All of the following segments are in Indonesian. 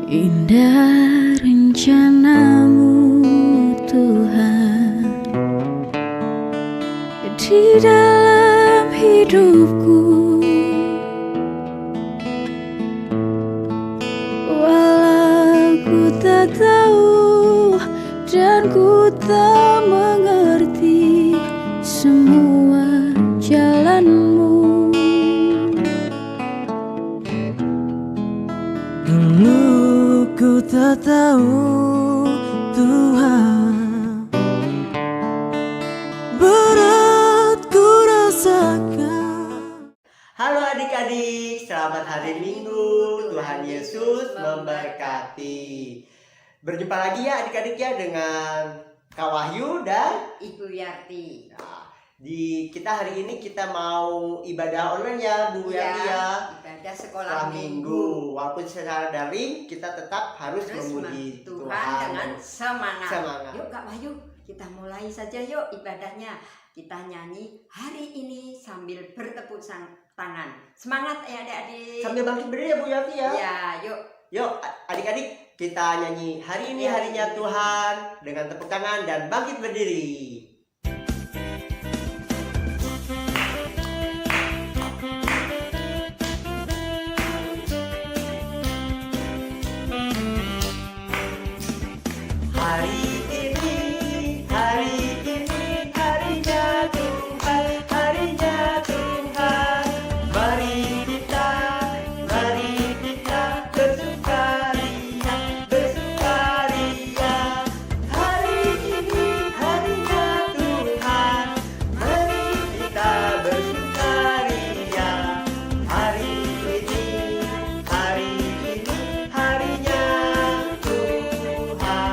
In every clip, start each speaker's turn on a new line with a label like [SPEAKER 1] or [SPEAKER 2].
[SPEAKER 1] Indah rencanamu Tuhan di dalam hidupku, walau ku tak tahu dan ku tak mengerti semua jalanmu.
[SPEAKER 2] Dulu ku tak tahu Tuhan, berat ku rasakan.
[SPEAKER 3] Halo adik-adik, selamat hari Minggu. Tuhan Yesus memberkati. Berjumpa lagi ya adik-adik ya dengan Kak Wahyu dan
[SPEAKER 4] Ibu Yarti.
[SPEAKER 3] nah, di kita hari ini kita mau ibadah online ya Bu Yarti ya.
[SPEAKER 4] Ibadah sekolah
[SPEAKER 3] Sekolah
[SPEAKER 4] minggu.
[SPEAKER 3] minggu. Walaupun secara daring kita tetap harus memuji
[SPEAKER 4] Tuhan dengan semangat.
[SPEAKER 3] Semangat.
[SPEAKER 4] Yuk Kak Wahyu, kita mulai saja yuk ibadahnya. Kita nyanyi hari ini sambil bertepuk tangan. Semangat ya adik-adik.
[SPEAKER 3] Sambil bangkit berdiri ya Bu Yarti ya.
[SPEAKER 4] Ya, yuk.
[SPEAKER 3] Yuk adik-adik kita nyanyi hari ini harinya Tuhan dengan tepuk tangan dan bangkit berdiri. Hari ini harinya Tuhan, harinya Tuhan. Mari kita bersukaria, bersukaria. Hari ini harinya Tuhan, mari kita bersukaria. Hari ini harinya Tuhan.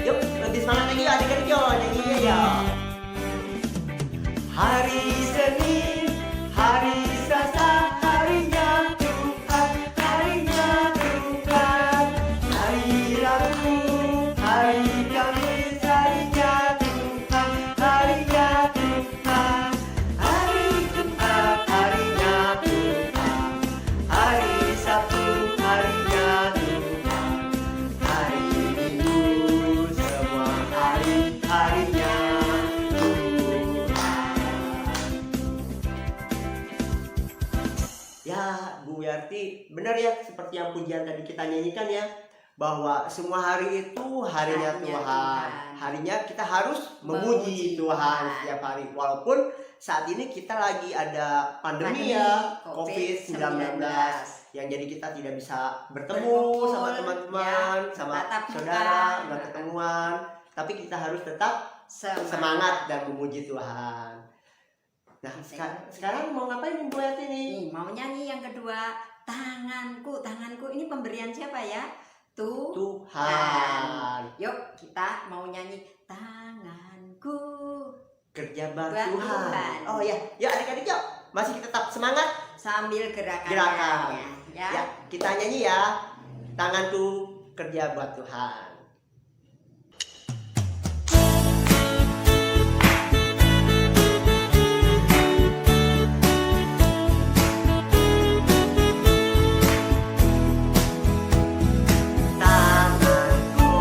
[SPEAKER 3] Yuk, lebih semangat lagi yuk adik-adik yuk, nyanyinya yuk. Hari Senin, hari Selasa, harinya Tuhan, harinya Tuhan. Hari Rabu, hari Kamis, harinya Tuhan, harinya Tuhan. Hari Jumat, harinya Tuhan. Hari Sabtu, harinya Tuhan. Hari Minggu, semua harinya Tuhan. Ya Bu Yarti, benar ya seperti yang pujian tadi kita nyanyikan ya, bahwa semua hari itu harinya Tuhan. Harinya kita harus memuji Tuhan setiap hari. Walaupun saat ini kita lagi ada pandemi ya, COVID-19, yang jadi kita tidak bisa bertemu sama teman-teman, sama saudara, nggak ketemuan. Tapi kita harus tetap semangat dan memuji Tuhan. Nah, sekarang mau ngapain Bu Yarti nih?
[SPEAKER 4] Nih, mau nyanyi yang kedua, tanganku. Tanganku ini pemberian siapa ya?
[SPEAKER 3] Tuhan.
[SPEAKER 4] Yuk kita mau nyanyi tanganku.
[SPEAKER 3] Kerja buat
[SPEAKER 4] Buat
[SPEAKER 3] Tuhan.
[SPEAKER 4] Tuhan.
[SPEAKER 3] Oh ya, yuk adik-adik yuk. Masih tetap semangat
[SPEAKER 4] Sambil gerakan.
[SPEAKER 3] gerakan.
[SPEAKER 4] Ya.
[SPEAKER 3] Ya, kita nyanyi ya. Tanganku kerja buat Tuhan. Tanganku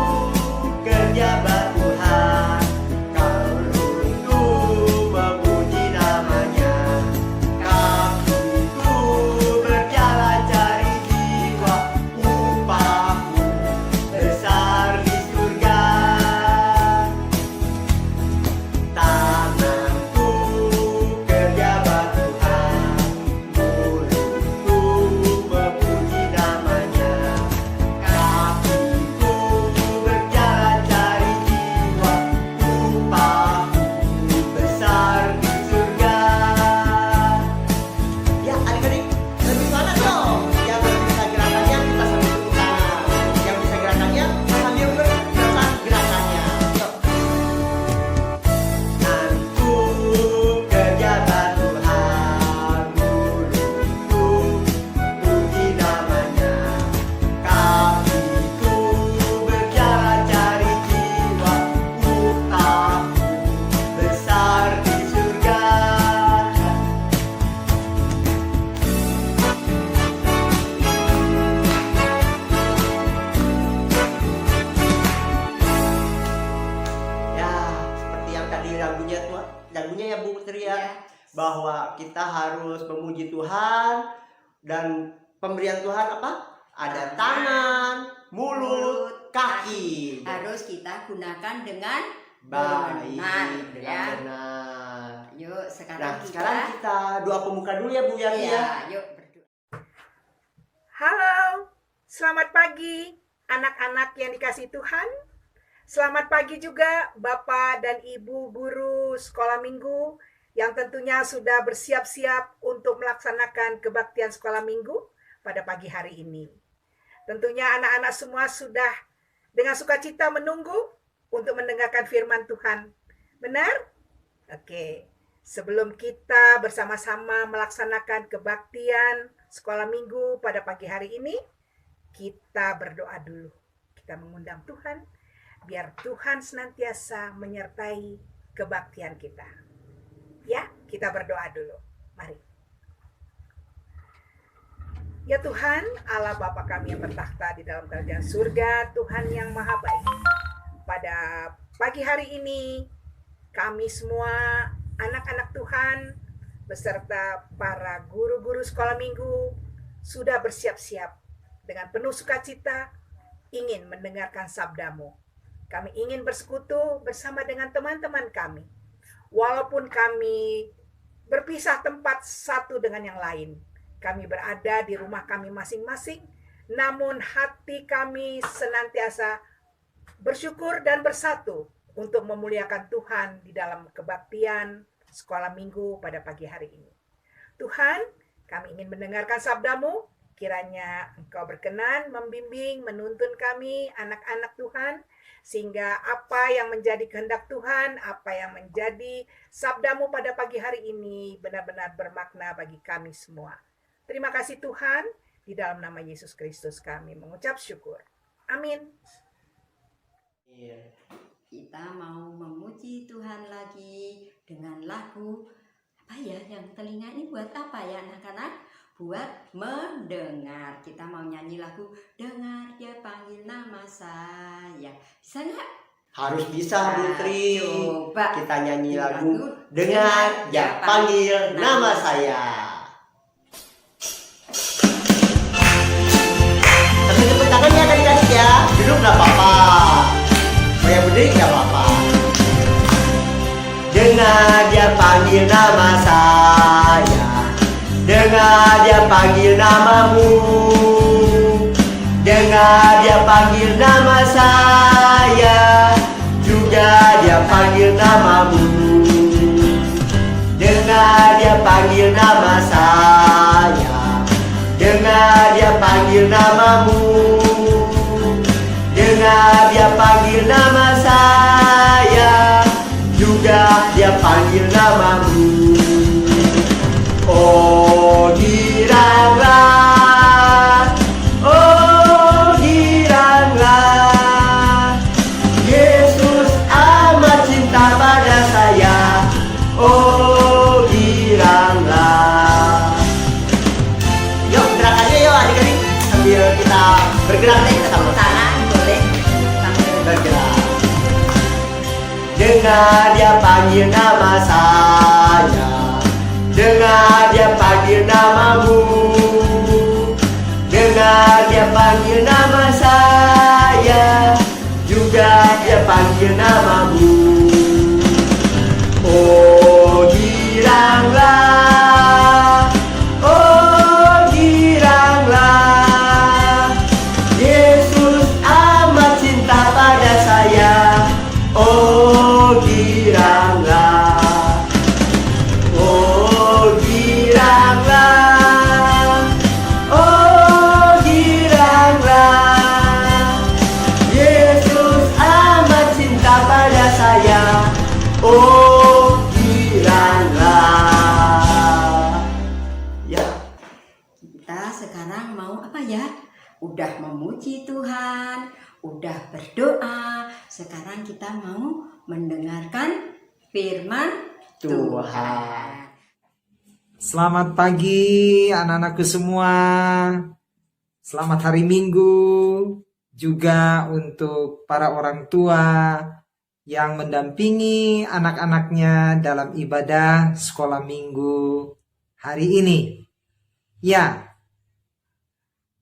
[SPEAKER 3] kerja buat Tuhan, kalungku memuji namanya. Kakiku berjalan cari jiwa, upahku besar bahwa kita harus memuji Tuhan, dan pemberian Tuhan apa? Ada tangan, mulut, kaki.
[SPEAKER 4] Harus kita gunakan dengan
[SPEAKER 3] Baik,
[SPEAKER 4] benar,
[SPEAKER 3] dengan
[SPEAKER 4] ya.
[SPEAKER 3] benar.
[SPEAKER 4] Yuk sekarang
[SPEAKER 3] Sekarang kita doa pembuka dulu ya Bu Yanti ya.
[SPEAKER 4] yuk berdoa.
[SPEAKER 5] Halo, selamat pagi anak-anak yang dikasihi Tuhan. Selamat pagi juga Bapak dan Ibu guru sekolah minggu yang tentunya sudah bersiap-siap untuk melaksanakan kebaktian sekolah minggu pada pagi hari ini. Tentunya anak-anak semua sudah dengan sukacita menunggu untuk mendengarkan firman Tuhan. Benar? Oke. Sebelum kita bersama-sama melaksanakan kebaktian sekolah minggu pada pagi hari ini, kita berdoa dulu. Kita mengundang Tuhan, biar Tuhan senantiasa menyertai kebaktian kita. Ya, kita berdoa dulu. Mari. Ya Tuhan, Allah Bapa kami yang bertakhta di dalam kerajaan surga, Tuhan yang maha baik. Pada pagi hari ini, kami semua anak-anak Tuhan beserta para guru-guru sekolah minggu sudah bersiap-siap dengan penuh sukacita ingin mendengarkan sabdamu. Kami ingin bersekutu bersama dengan teman-teman kami. Walaupun kami berpisah tempat satu dengan yang lain, kami berada di rumah kami masing-masing, namun hati kami senantiasa bersyukur dan bersatu untuk memuliakan Tuhan di dalam kebaktian sekolah minggu pada pagi hari ini. Tuhan, kami ingin mendengarkan sabdamu, kiranya Engkau berkenan membimbing, menuntun kami, anak-anak Tuhan, sehingga apa yang menjadi kehendak Tuhan, apa yang menjadi sabdamu pada pagi hari ini benar-benar bermakna bagi kami semua. Terima kasih Tuhan, di dalam nama Yesus Kristus kami mengucap syukur. Amin.
[SPEAKER 4] Kita mau memuji Tuhan lagi dengan lagu apa ya, yang telinga ini buat apa ya anak-anak? Buat mendengar. Kita mau nyanyi lagu Dengar Dia Panggil Nama Saya. Bisa nggak?
[SPEAKER 3] Harus bisa Bu Tri.
[SPEAKER 4] Coba
[SPEAKER 3] Kita nyanyi lagu Dengar Dia Panggil Nama Saya. Tepuk tangannya adik-adik ya. Duduk nggak apa-apa. Saya berdiri nggak apa-apa. Dengar Dia panggil nama saya. Dengar Dia panggil namamu. Dengar Dia panggil nama saya. Juga Dia panggil namamu. Dengar Dia panggil nama saya. Dengar Dia panggil namamu. Dengar Dia panggil nama saya. Juga Dia panggil namamu. Oh giranglah, oh giranglah, Yesus amat cinta pada saya. Oh giranglah. Yuk gerak aja yuk adik-adik, sambil kita bergerak nih, kita sama
[SPEAKER 4] Tangan boleh sambil
[SPEAKER 3] bergerak. Dengar Dia panggil nama saya. Dengar Dia panggil namamu. Dengar Dia panggil nama saya. Juga Dia panggil namamu. Oh giranglah, oh giranglah, Yesus amat cinta pada saya. Oh giranglah. Oh giranglah, oh giranglah, Yesus amat cinta pada saya. Oh giranglah. Ya,
[SPEAKER 4] kita sekarang mau apa ya? Udah memuji Tuhan, udah berdoa. Sekarang kita mau mendengarkan firman Tuhan.
[SPEAKER 2] Selamat pagi anak-anakku semua. Selamat hari Minggu juga untuk para orang tua, yang mendampingi anak-anaknya dalam ibadah sekolah minggu hari ini. Ya,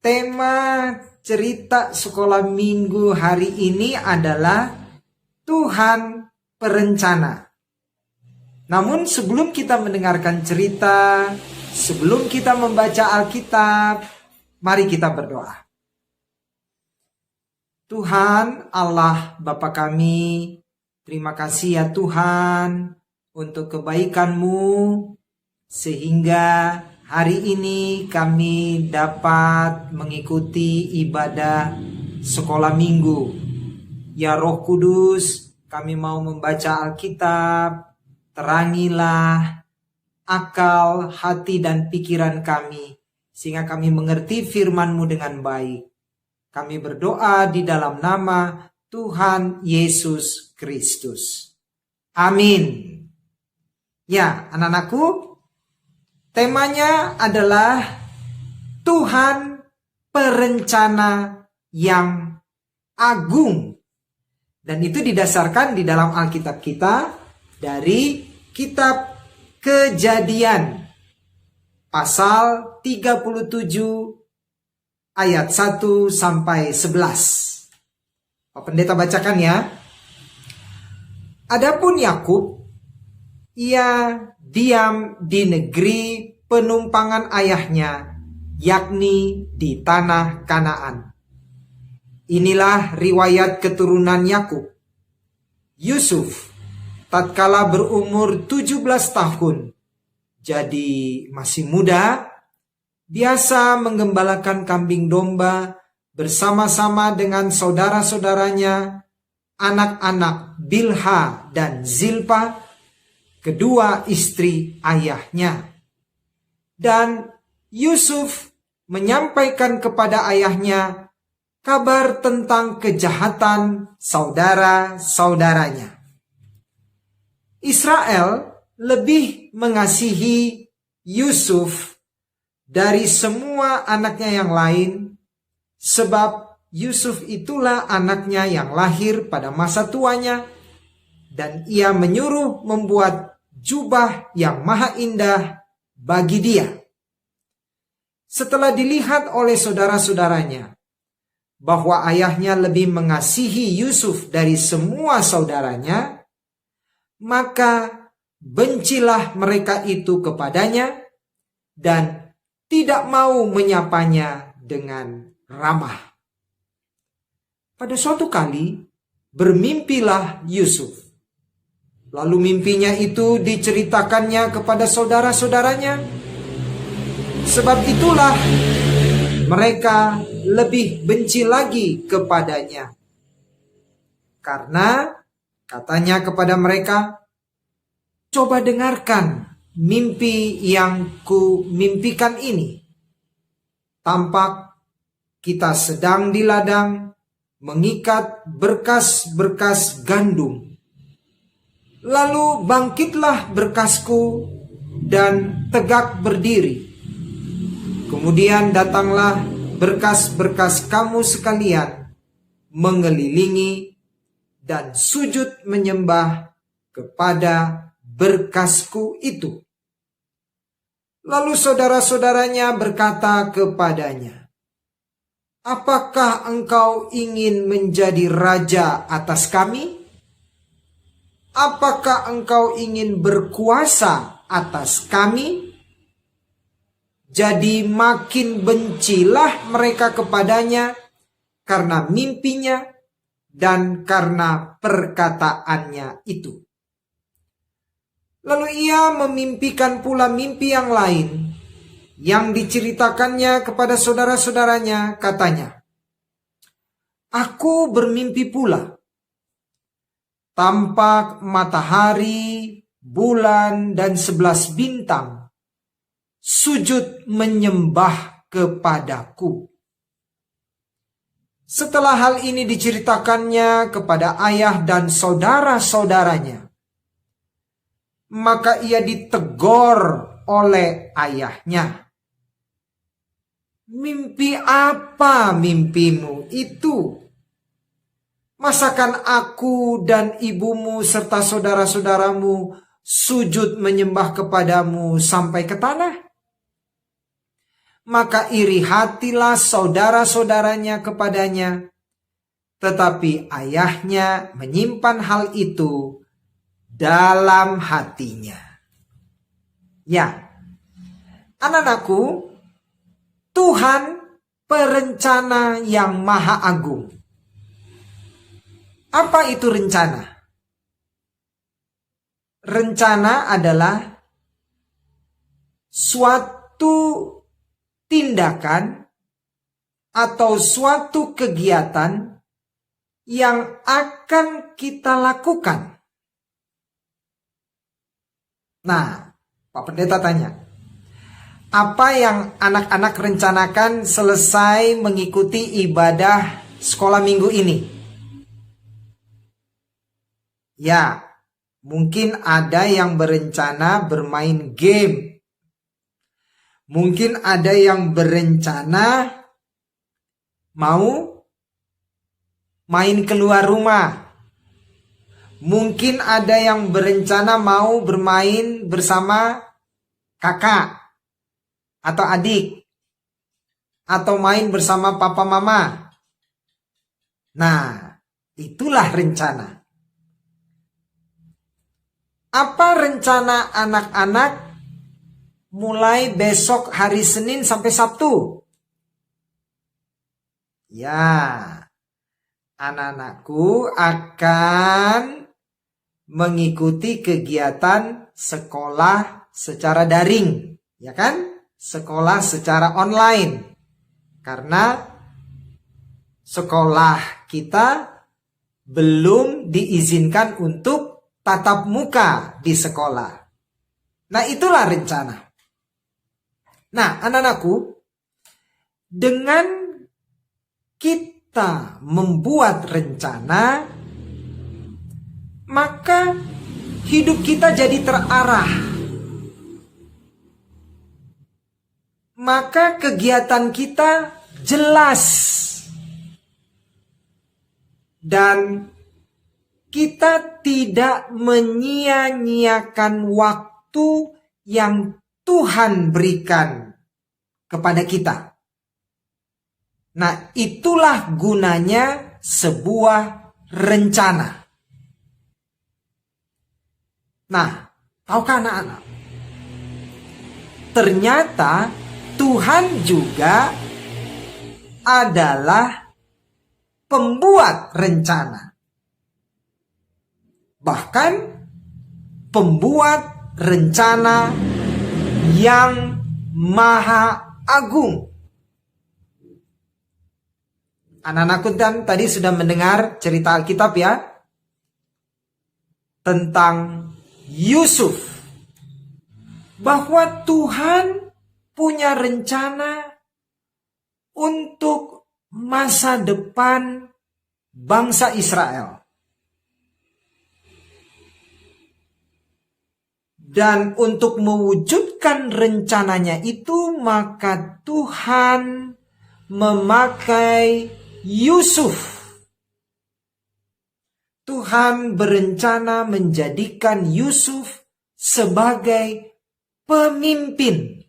[SPEAKER 2] tema cerita sekolah minggu hari ini adalah Tuhan perencana. Namun sebelum kita mendengarkan cerita, sebelum kita membaca Alkitab, mari kita berdoa. Tuhan Allah Bapa kami, terima kasih ya Tuhan untuk kebaikan-Mu sehingga hari ini kami dapat mengikuti ibadah sekolah minggu. Ya Roh Kudus, kami mau membaca Alkitab, terangilah akal, hati dan pikiran kami sehingga kami mengerti firman-Mu dengan baik. Kami berdoa di dalam nama Tuhan Yesus Kristus. Amin. Ya, anak-anakku, temanya adalah Tuhan perencana yang agung. Dan itu didasarkan di dalam Alkitab kita dari kitab Kejadian pasal 37 ayat 1 sampai 11. Pak Pendeta bacakan ya. Adapun Yakub, ia diam di negeri penumpangan ayahnya, yakni di tanah Kanaan. Inilah riwayat keturunan Yakub. Yusuf tatkala berumur 17 tahun, jadi masih muda, biasa menggembalakan kambing domba bersama-sama dengan saudara-saudaranya, anak-anak Bilha dan Zilpa, kedua istri ayahnya. Dan Yusuf menyampaikan kepada ayahnya kabar tentang kejahatan saudara-saudaranya. Israel lebih mengasihi Yusuf dari semua anaknya yang lain, sebab Yusuf itulah anaknya yang lahir pada masa tuanya, dan ia menyuruh membuat jubah yang maha indah bagi dia. Setelah dilihat oleh saudara-saudaranya bahwa ayahnya lebih mengasihi Yusuf dari semua saudaranya, maka bencilah mereka itu kepadanya dan tidak mau menyapanya dengan ramah. Pada suatu kali bermimpilah Yusuf. Lalu mimpinya itu diceritakannya kepada saudara-saudaranya. Sebab itulah mereka lebih benci lagi kepadanya. Karena katanya kepada mereka, coba dengarkan mimpi yang ku mimpikan ini. Tampak kita sedang di ladang mengikat berkas-berkas gandum. Lalu bangkitlah berkasku dan tegak berdiri. Kemudian datanglah berkas-berkas kamu sekalian mengelilingi dan sujud menyembah kepada berkasku itu. Lalu saudara-saudaranya berkata kepadanya, apakah engkau ingin menjadi raja atas kami? Apakah engkau ingin berkuasa atas kami? Jadi makin bencilah mereka kepadanya karena mimpinya dan karena perkataannya itu. Lalu ia memimpikan pula mimpi yang lain yang diceritakannya kepada saudara-saudaranya. Katanya, aku bermimpi pula. Tampak matahari, bulan, dan 11 bintang sujud menyembah kepadaku. Setelah hal ini diceritakannya kepada ayah dan saudara-saudaranya, maka ia ditegur oleh ayahnya. Mimpi apa mimpimu itu? Masakan aku dan ibumu serta saudara-saudaramu sujud menyembah kepadamu sampai ke tanah? Maka iri hatilah saudara-saudaranya kepadanya. Tetapi ayahnya menyimpan hal itu dalam hatinya. Ya, anak-anakku, Tuhan perencana yang maha agung. Apa itu rencana? Rencana adalah suatu tindakan atau suatu kegiatan yang akan kita lakukan. Nah, Pak Pendeta tanya, apa yang anak-anak rencanakan selesai mengikuti ibadah sekolah minggu ini? Ya, mungkin ada yang berencana bermain game. Mungkin ada yang berencana mau main keluar rumah. Mungkin ada yang berencana mau bermain bersama kakak atau adik. Atau main bersama papa mama. Nah, itulah rencana. Apa rencana anak-anak mulai besok hari Senin sampai Sabtu? Ya, anak-anakku akan mengikuti kegiatan sekolah secara daring, ya kan? Sekolah secara online. Karena sekolah kita belum diizinkan untuk tatap muka di sekolah. Nah, itulah rencana. Nah, anak-anakku, dengan kita membuat rencana, maka hidup kita jadi terarah. Maka kegiatan kita jelas. Dan kita tidak menyia-nyiakan waktu yang Tuhan berikan kepada kita. Nah, itulah gunanya sebuah rencana. Nah, tahukah anak-anak? Ternyata Tuhan juga adalah pembuat rencana. Bahkan pembuat rencana yang maha agung. Anak-anakku kan tadi sudah mendengar cerita Alkitab ya, tentang Yusuf. Bahwa Tuhan punya rencana untuk masa depan bangsa Israel. Dan untuk mewujudkan rencananya itu, maka Tuhan memakai Yusuf. Tuhan berencana menjadikan Yusuf sebagai pemimpin.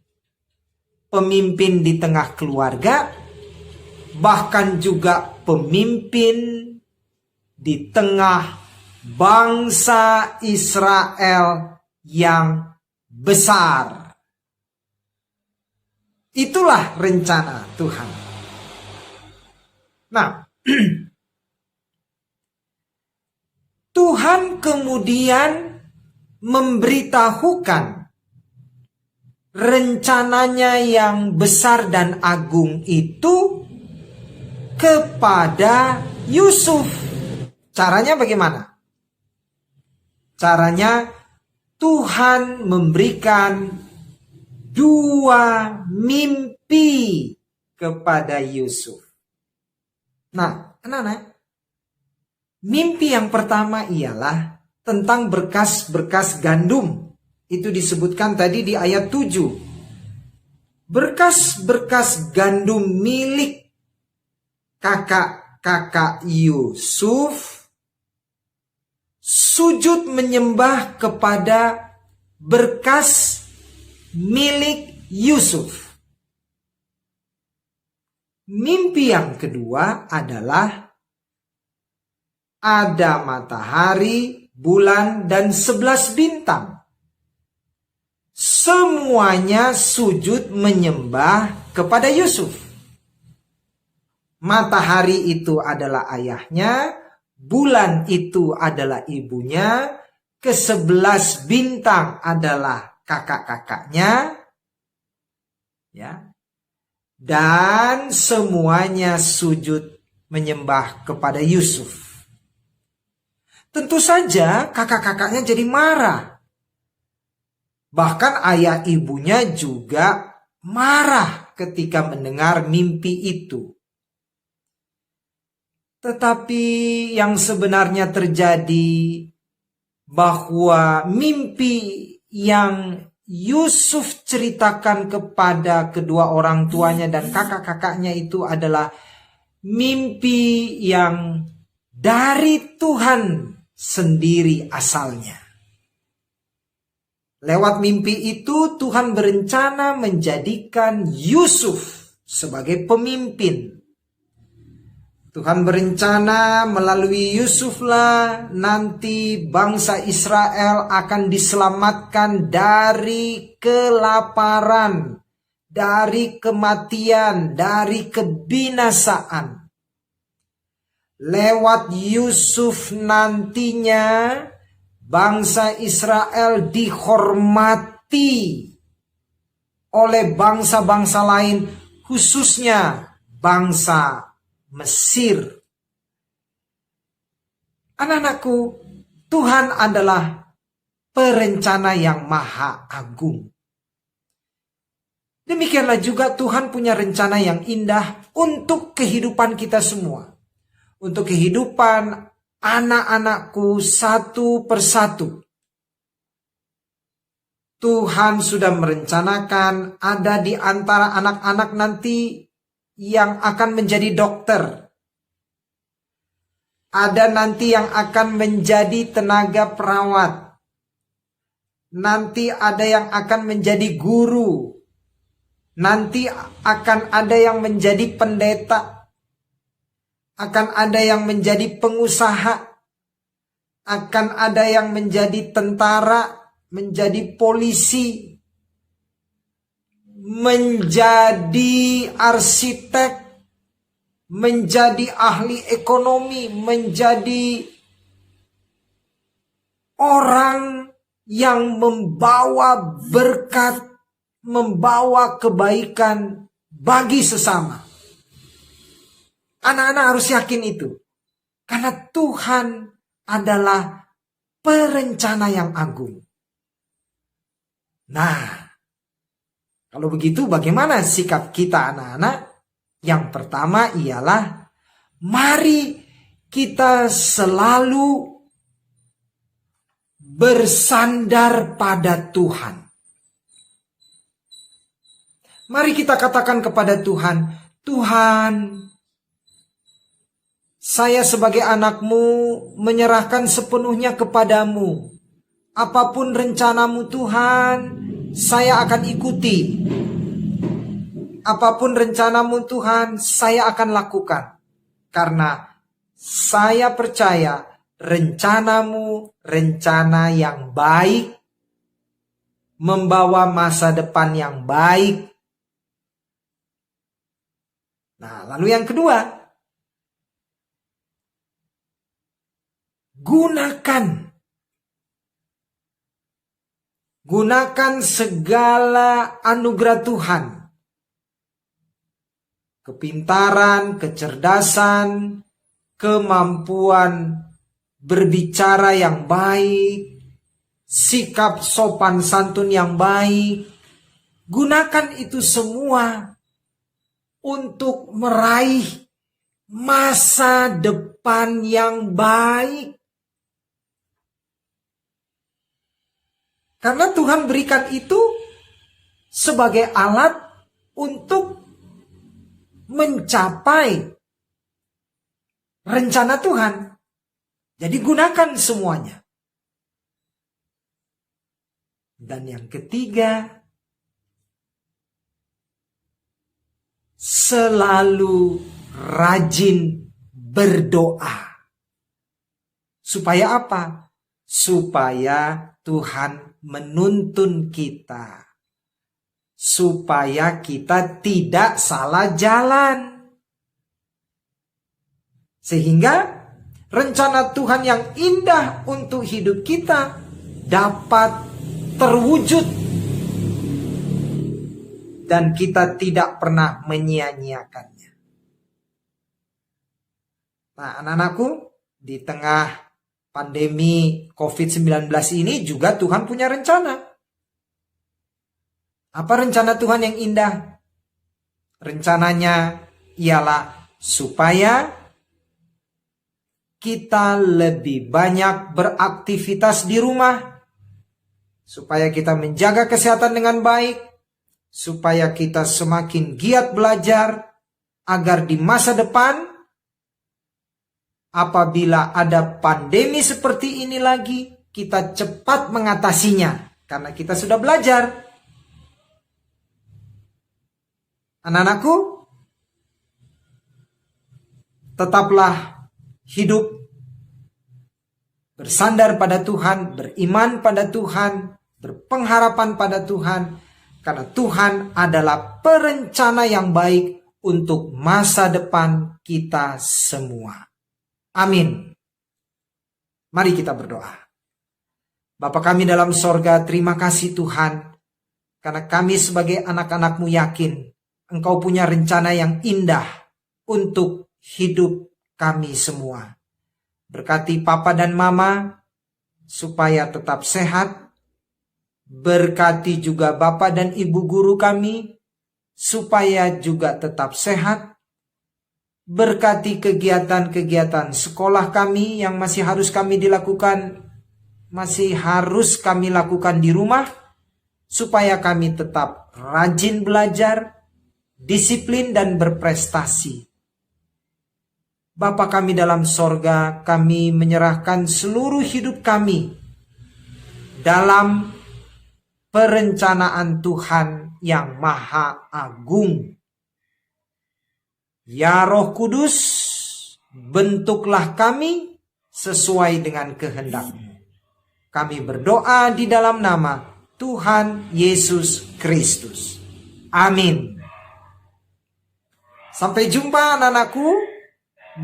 [SPEAKER 2] Pemimpin di tengah keluarga, bahkan juga pemimpin di tengah bangsa Israel yang besar. Itulah rencana Tuhan. Nah, Tuhan kemudian memberitahukan rencananya yang besar dan agung itu kepada Yusuf. Caranya bagaimana? Caranya Tuhan memberikan 2 mimpi kepada Yusuf. Nah, anak-anak, mimpi yang pertama ialah tentang berkas-berkas gandum. Itu disebutkan tadi di ayat 7. Berkas-berkas gandum milik kakak kakak Yusuf sujud menyembah kepada berkas milik Yusuf. Mimpi yang kedua adalah ada matahari, bulan, dan 11 bintang. Semuanya sujud menyembah kepada Yusuf. Matahari itu adalah ayahnya, bulan itu adalah ibunya, ke-11 bintang adalah kakak-kakaknya, ya. Dan semuanya sujud menyembah kepada Yusuf. Tentu saja kakak-kakaknya jadi marah. Bahkan ayah ibunya juga marah ketika mendengar mimpi itu. Tetapi yang sebenarnya terjadi bahwa mimpi yang Yusuf ceritakan kepada kedua orang tuanya dan kakak-kakaknya itu adalah mimpi yang dari Tuhan sendiri asalnya. Lewat mimpi itu Tuhan berencana menjadikan Yusuf sebagai pemimpin. Tuhan berencana melalui Yusuflah nanti bangsa Israel akan diselamatkan dari kelaparan, dari kematian, dari kebinasaan. Lewat Yusuf nantinya bangsa Israel dihormati oleh bangsa-bangsa lain, khususnya bangsa Mesir. Anak-anakku, Tuhan adalah perencana yang maha agung. Demikianlah juga Tuhan punya rencana yang indah untuk kehidupan kita semua. Untuk kehidupan anak-anakku satu persatu. Tuhan sudah merencanakan ada di antara anak-anak nanti yang akan menjadi dokter. Ada nanti yang akan menjadi tenaga perawat. Nanti ada yang akan menjadi guru. Nanti akan ada yang menjadi pendeta. Akan ada yang menjadi pengusaha. Akan ada yang menjadi tentara, menjadi polisi, menjadi arsitek, menjadi ahli ekonomi, menjadi orang yang membawa berkat, membawa kebaikan bagi sesama. Anak-anak harus yakin itu. Karena Tuhan adalah perencana yang agung. Nah, kalau begitu bagaimana sikap kita anak-anak? Yang pertama ialah mari kita selalu bersandar pada Tuhan. Mari kita katakan kepada Tuhan, Tuhan, saya sebagai anakmu menyerahkan sepenuhnya kepadamu. Apapun rencanamu Tuhan, saya akan ikuti. Apapun rencanamu Tuhan, saya akan lakukan. Karena saya percaya rencanamu rencana yang baik, membawa masa depan yang baik. Nah, lalu yang kedua, gunakan segala anugerah Tuhan. Kepintaran, kecerdasan, kemampuan berbicara yang baik, sikap sopan santun yang baik. Gunakan itu semua untuk meraih masa depan yang baik. Karena Tuhan berikan itu sebagai alat untuk mencapai rencana Tuhan. Jadi gunakan semuanya. Dan yang ketiga, selalu rajin berdoa. Supaya apa? Supaya Tuhan menuntun kita. Supaya kita tidak salah jalan. Sehingga rencana Tuhan yang indah untuk hidup kita dapat terwujud. Dan kita tidak pernah menyia-nyiakannya. Nah, anak-anakku, di tengah pandemi COVID-19 ini juga Tuhan punya rencana. Apa rencana Tuhan yang indah? Rencananya ialah supaya kita lebih banyak beraktivitas di rumah, supaya kita menjaga kesehatan dengan baik, supaya kita semakin giat belajar, agar di masa depan, apabila ada pandemi seperti ini lagi, kita cepat mengatasinya, karena kita sudah belajar. Anak-anakku, tetaplah hidup bersandar pada Tuhan, beriman pada Tuhan, berpengharapan pada Tuhan, karena Tuhan adalah perencana yang baik untuk masa depan kita semua. Amin. Mari kita berdoa. Bapa kami dalam sorga, terima kasih Tuhan, karena kami sebagai anak-anak-Mu yakin Engkau punya rencana yang indah untuk hidup kami semua. Berkati Papa dan Mama supaya tetap sehat. Berkati juga Bapak dan Ibu guru kami supaya juga tetap sehat. Berkati kegiatan-kegiatan sekolah kami yang masih harus kami lakukan di rumah, supaya kami tetap rajin belajar, disiplin dan berprestasi. Bapa kami dalam sorga, kami menyerahkan seluruh hidup kami dalam perencanaan Tuhan yang Maha Agung. Ya Roh Kudus, bentuklah kami sesuai dengan kehendak-Mu. Kami berdoa di dalam nama Tuhan Yesus Kristus. Amin. Sampai jumpa anak-anakku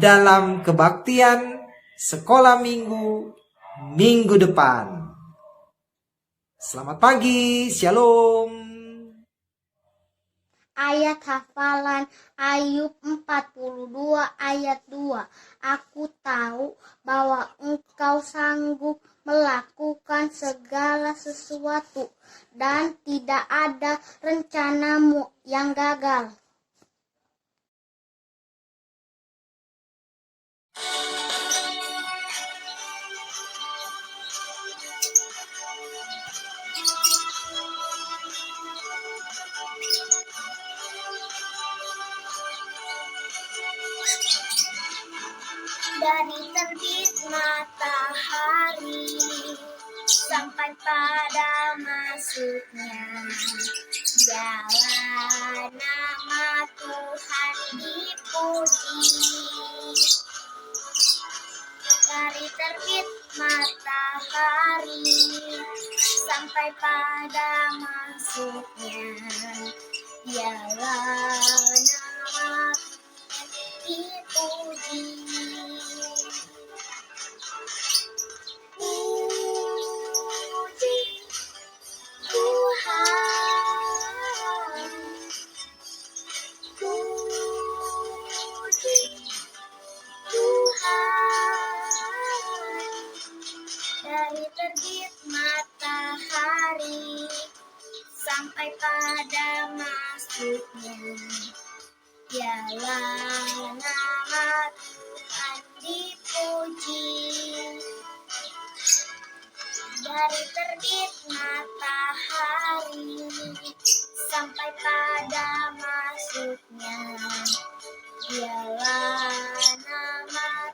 [SPEAKER 2] dalam kebaktian sekolah minggu depan. Selamat pagi, shalom.
[SPEAKER 6] Ayat hafalan Ayub 42 ayat 2. Aku tahu bahwa Engkau sanggup melakukan segala sesuatu dan tidak ada rencana-Mu yang gagal. Dari terbit matahari sampai pada masuknya, dialah nama Tuhan dipuji. Dari terbit matahari sampai pada masuknya, dialah nama dipuji. Puji Tuhan, puji Tuhan. Dari terbit matahari sampai pada masuknya, dialah nama Tuhan dipuji. Dari terbit matahari sampai pada masuknya, dialah nama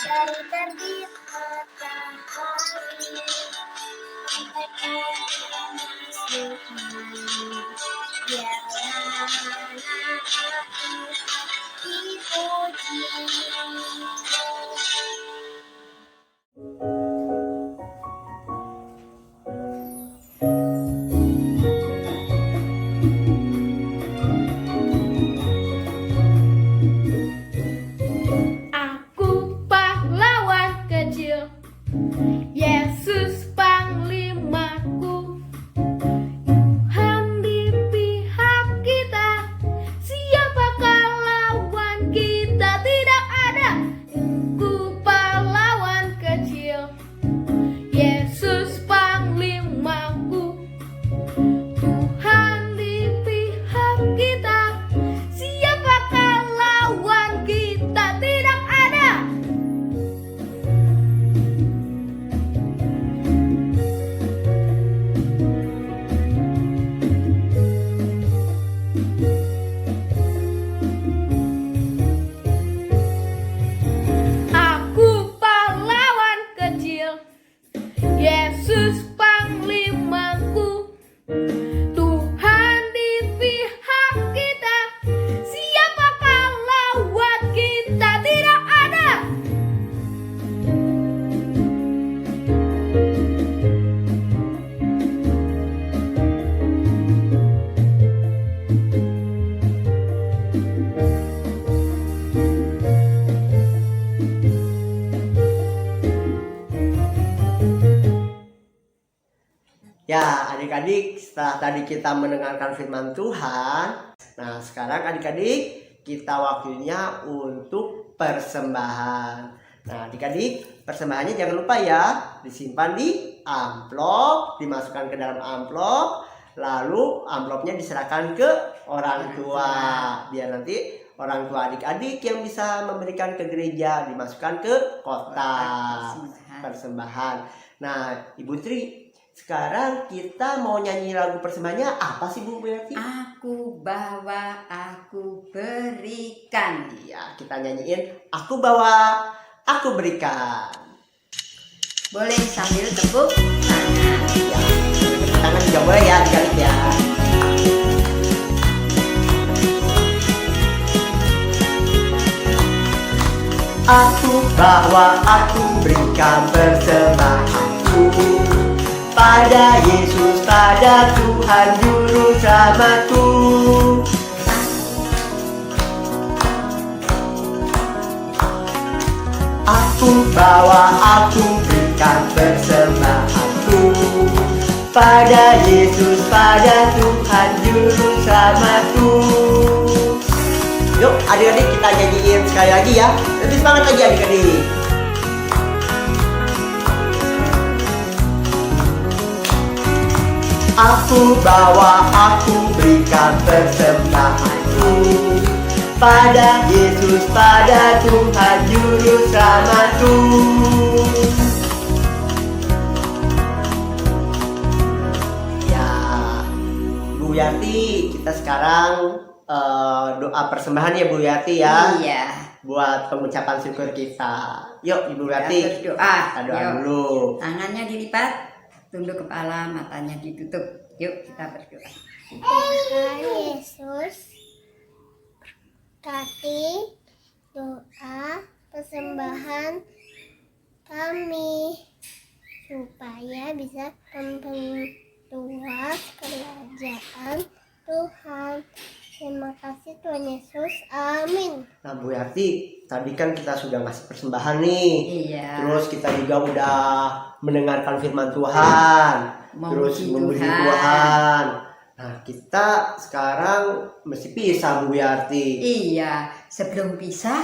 [SPEAKER 6] Dari terbit matahari sampai pada masuknya, biarlah nama Tuhan dipuji.
[SPEAKER 1] Aku pahlawan kecil, Yesus panglimaku. Tuhan di pihak kita, siapakah lawan kita? Tidak ada. Aku pahlawan kecil, Yesus panglimaku. Tuhan di pihak kita, siapakah lawan kita? Tidak ada. Aku pahlawan kecil, Yesus panglimaku. Tuhan di pihak kita, siapakah lawan kita? Tidak ada.
[SPEAKER 3] Ya, adik-adik, setelah tadi kita mendengarkan firman Tuhan, nah sekarang adik-adik kita waktunya untuk persembahan. Nah, adik-adik, persembahannya jangan lupa ya, disimpan di amplop, dimasukkan ke dalam amplop, lalu amplopnya diserahkan ke orang tua. Biar nanti orang tua adik-adik yang bisa memberikan ke gereja, dimasukkan ke kotak persembahan. Nah, Ibu Tri, sekarang kita mau nyanyi lagu persembahannya apa sih Bu Berarti?
[SPEAKER 4] Aku bawa, aku berikan.
[SPEAKER 3] Iya, kita nyanyiin Aku Bawa, Aku Berikan.
[SPEAKER 4] Boleh sambil tepuk tangan.
[SPEAKER 3] Ya, tepuk tangan juga boleh ya adik-adik ya. Aku bawa, aku berikan persembahanku pada Yesus, pada Tuhan Juru Selamatku. Aku bawa, aku berikan persembahanku pada Yesus, pada Tuhan Juru Selamatku. Yuk adik-adik kita nyanyiin sekali lagi ya. Lebih semangat lagi adik-adik. Aku bawa, aku berikan persembahanku pada Yesus, pada Tuhan Juru Selamatku. Ya, Bu Yati, kita sekarang doa persembahan ya Bu Yati ya.
[SPEAKER 4] Iya.
[SPEAKER 3] Buat pengucapan syukur kita. Yuk Ibu Yati,
[SPEAKER 4] Berdoa.
[SPEAKER 3] kita doa
[SPEAKER 4] Yuk.
[SPEAKER 3] dulu.
[SPEAKER 4] Tangannya dilipat, tunduk kepala, matanya ditutup. Yuk kita berdoa.
[SPEAKER 6] Tuhan Yesus, berkati doa persembahan kami supaya bisa memperluas kerajaan Tuhan. Terima kasih Tuhan Yesus, amin.
[SPEAKER 3] Nah Bu Yati, tadi kan kita sudah ngasih persembahan nih.
[SPEAKER 4] Iya.
[SPEAKER 3] Terus kita juga udah mendengarkan firman Tuhan. Terus memuji Tuhan. Nah kita sekarang mesti pisah Bu Yarti.
[SPEAKER 4] Iya, sebelum pisah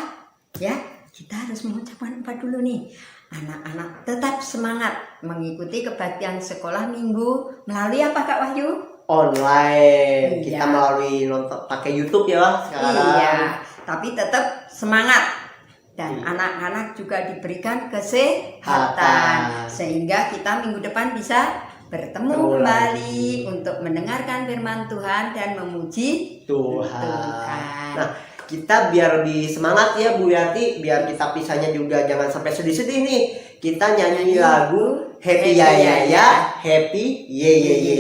[SPEAKER 4] ya kita harus mengucapkan apa dulu nih. Anak-anak tetap semangat mengikuti kebaktian sekolah minggu melalui apa Kak Wahyu?
[SPEAKER 3] Online.
[SPEAKER 4] Iya.
[SPEAKER 3] Kita melalui nonton pakai YouTube ya sekarang.
[SPEAKER 4] Iya, tapi tetap semangat. Dan
[SPEAKER 3] Iya.
[SPEAKER 4] anak-anak juga diberikan kesehatan
[SPEAKER 3] Kesehatan.
[SPEAKER 4] sehingga kita minggu depan bisa bertemu
[SPEAKER 3] Ketemu
[SPEAKER 4] kembali
[SPEAKER 3] lagi.
[SPEAKER 4] untuk mendengarkan firman Tuhan dan memuji
[SPEAKER 3] Tuhan. Nah, kita biar lebih semangat ya Bu Yarti, biar kita pisahnya juga jangan sampai sedih-sedih nih. Kita nyanyi lagu Happy Ya Ya Ya, Happy Ye Ye Ye.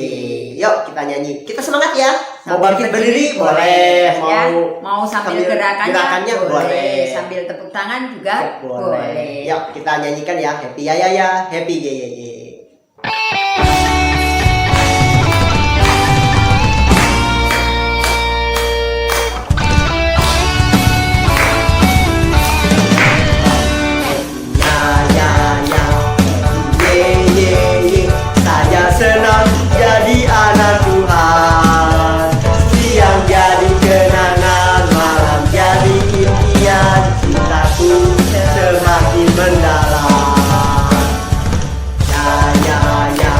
[SPEAKER 3] Yuk kita nyanyi. Kita semangat ya. Mau bangkit berdiri boleh,
[SPEAKER 4] ya. Mau sambil gerakannya
[SPEAKER 3] boleh.
[SPEAKER 4] sambil tepuk tangan juga boleh.
[SPEAKER 3] Yuk kita nyanyikan ya Happy Ya Ya Ya, Happy Ye Ye Ye. Saya senang jadi anak Tuhan. Siang jadi kenangan, malam jadi impian. Cintaku semakin mendalam. Ya ya ya,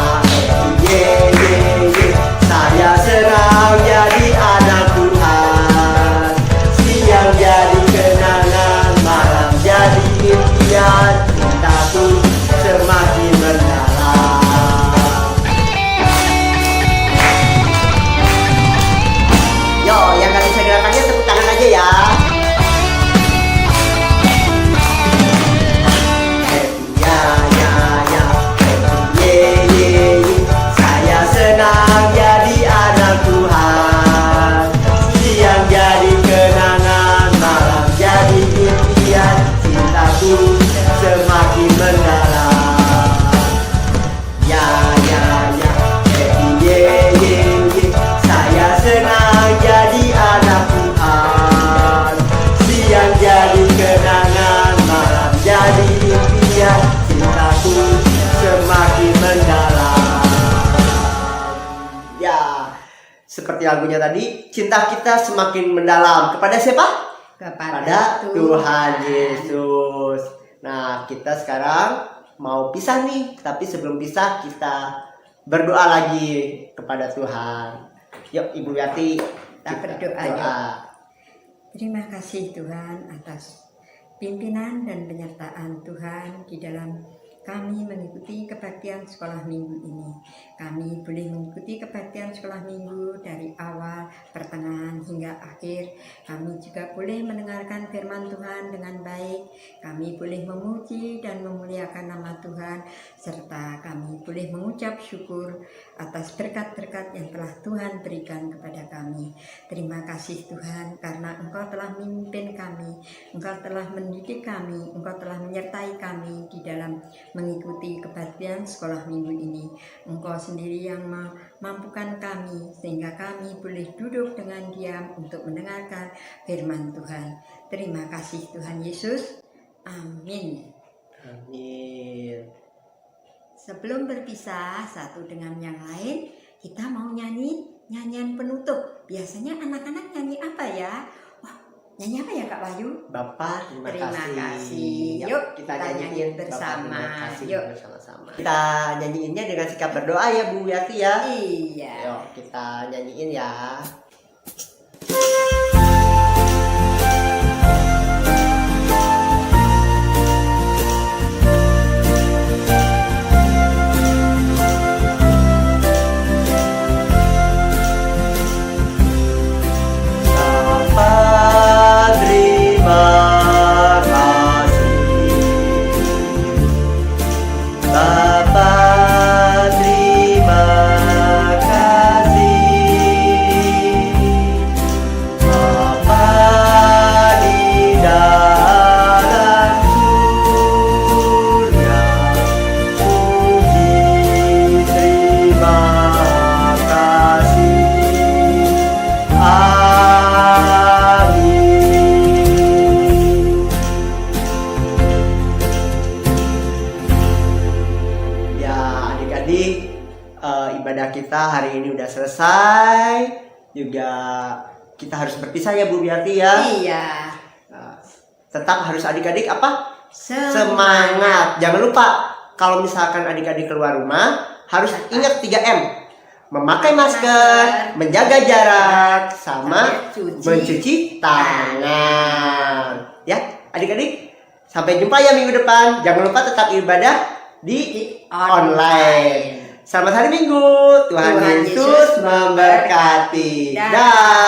[SPEAKER 3] ye ye ye. Saya senang jadi anak Tuhan. Siang jadi kenangan, malam jadi impian. Cintaku semakin mendalam. Yo, yang gak bisa gerakannya tepuk tangan aja ya. Happy ya ya ya, happy ye ye ye. Saya senang jadi anak Tuhan. Siang jadi kenangan, malam jadi impian. Cintaku semakin mendalam. Ya ya ya, happy ye ye ye. Saya senang jadi anak Tuhan. Siang jadi kenangan, malam jadi impian. Cintaku semakin mendalam. Ya, seperti lagunya tadi, cinta kita semakin mendalam. Kepada siapa? Pada Tuhan Yesus. Nah, kita sekarang mau pisah nih, tapi sebelum pisah kita berdoa lagi kepada Tuhan. Yuk Ibu Yati,
[SPEAKER 4] Kita berdoa, Terima kasih Tuhan atas pimpinan dan penyertaan Tuhan di dalam kami mengikuti kebaktian sekolah minggu ini. Kami boleh mengikuti kebaktian sekolah minggu dari awal, pertengahan hingga akhir. Kami juga boleh mendengarkan firman Tuhan dengan baik. Kami boleh memuji dan memuliakan nama Tuhan, serta kami boleh mengucap syukur atas berkat-berkat yang telah Tuhan berikan kepada kami. Terima kasih Tuhan karena Engkau telah memimpin kami, Engkau telah mendidik kami, Engkau telah menyertai kami di dalam mengikuti kebaktian sekolah minggu ini. Engkau sendiri yang mampukan kami sehingga kami boleh duduk dengan diam untuk mendengarkan firman Tuhan. Terima kasih Tuhan Yesus. Amin.
[SPEAKER 3] Amin.
[SPEAKER 4] Sebelum berpisah satu dengan yang lain, kita mau nyanyi nyanyian penutup. Biasanya anak-anak nyanyi apa ya? Wah, nyanyi apa ya Kak Wahyu?
[SPEAKER 3] Bapak, terima
[SPEAKER 4] Terima kasih.
[SPEAKER 3] kasih.
[SPEAKER 4] Yuk,
[SPEAKER 3] kita
[SPEAKER 4] kita
[SPEAKER 3] nyanyiin
[SPEAKER 4] nyanyi
[SPEAKER 3] Bapak,
[SPEAKER 4] bersama.
[SPEAKER 3] terima kasih
[SPEAKER 4] Yuk.
[SPEAKER 3] bersama-sama. Kita nyanyiinnya dengan sikap berdoa ya Bu Yati ya.
[SPEAKER 4] Iya.
[SPEAKER 3] Yuk, kita nyanyiin ya. Bapa, terima kasih. Bapa, terima kasih. selesai juga kita harus berpisah ya Bu Biarti ya.
[SPEAKER 4] Iya.
[SPEAKER 3] Nah, tetap harus adik-adik apa? Semangat. Jangan lupa kalau misalkan adik-adik keluar rumah harus ingat 3M. Memakai masker, menjaga jarak, sama mencuci tangan. Ya, adik-adik, sampai jumpa ya minggu depan. Jangan lupa tetap ibadah di online. Selamat hari Minggu. Tuhan Yesus memberkati. Dah.